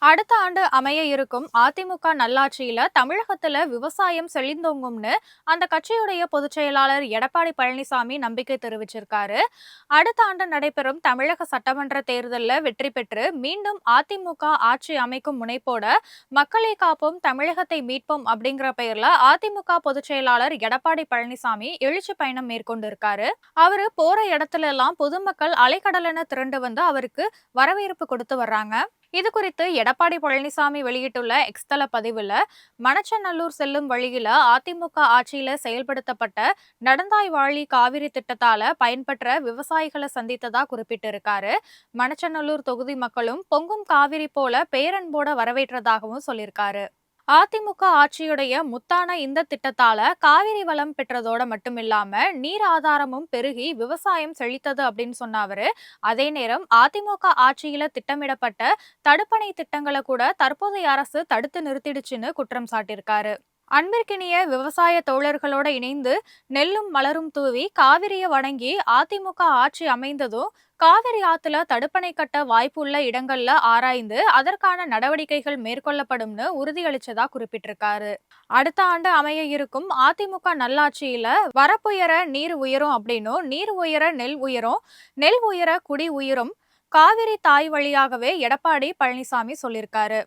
அடுத்த ஆண்டு அமைய இருக்கும் அதிமுக நல்லாட்சியில தமிழகத்துல விவசாயம் செழிந்தோங்கும்னு அந்த கட்சியுடைய பொதுச் செயலாளர் எடப்பாடி பழனிசாமி நம்பிக்கை தெரிவிச்சிருக்காரு. அடுத்த ஆண்டு நடைபெறும் தமிழக சட்டமன்ற தேர்தல்ல வெற்றி பெற்று மீண்டும் அதிமுக ஆட்சி அமைக்கும் முனைப்போட மக்களை காப்போம் தமிழகத்தை மீட்போம் அப்படிங்கிற பெயர்ல அதிமுக பொதுச் செயலாளர் எடப்பாடி பழனிசாமி எழுச்சி பயணம் மேற்கொண்டிருக்காரு. அவரு போற இடத்துல எல்லாம் பொதுமக்கள் அலைக்கடலென திரண்டு வந்து அவருக்கு வரவேற்பு கொடுத்து வர்றாங்க. இது குறித்து எடப்பாடி பழனிசாமி வெளியிட்டுள்ள எக்ஸ் தள பதிவுல, மணச்சநல்லூர் செல்லும் வழியில அதிமுக ஆட்சியில செயல்படுத்தப்பட்ட நடந்தாய் வாழி காவிரி திட்டத்தால பயன்பெற்ற விவசாயிகளை சந்தித்ததா குறிப்பிட்டிருக்காரு. மணச்சநல்லூர் தொகுதி மக்களும் பொங்கும் காவிரி போல பேரன்போட வரவேற்றதாகவும் சொல்லியிருக்காரு. அதிமுக ஆட்சியுடைய முத்தான இந்த திட்டத்தால காவிரி வளம் பெற்றதோட மட்டுமில்லாம நீர் ஆதாரமும் பெருகி விவசாயம் செழித்தது அப்படின்னு சொன்ன அவரு, அதே நேரம் அதிமுக ஆட்சியில திட்டமிடப்பட்ட தடுப்பணை திட்டங்களை கூட தற்போதைய அரசு தடுத்து நிறுத்திடுச்சுன்னு குற்றம் சாட்டியிருக்காரு. அன்பிற்கினிய விவசாய தோழர்களோட இணைந்து நெல்லும் மலரும் தூவி காவிரிய வணங்கி அதிமுக ஆட்சி அமைந்ததும் காவிரி ஆத்துல தடுப்பணை கட்ட வாய்ப்புள்ள இடங்கள்ல ஆராய்ந்து அதற்கான நடவடிக்கைகள் மேற்கொள்ளப்படும்னு உறுதியளிச்சதா குறிப்பிட்டிருக்காரு. அடுத்த ஆண்டு அமைய இருக்கும் அதிமுக நல்லாட்சியில வரப்புயர நீர் உயரும் அப்படின்னும், நீர் உயர நெல் உயரும், நெல் உயர குடி உயரும், காவிரி தாய் வழியாகவே எடப்பாடி பழனிசாமி சொல்லியிருக்காரு.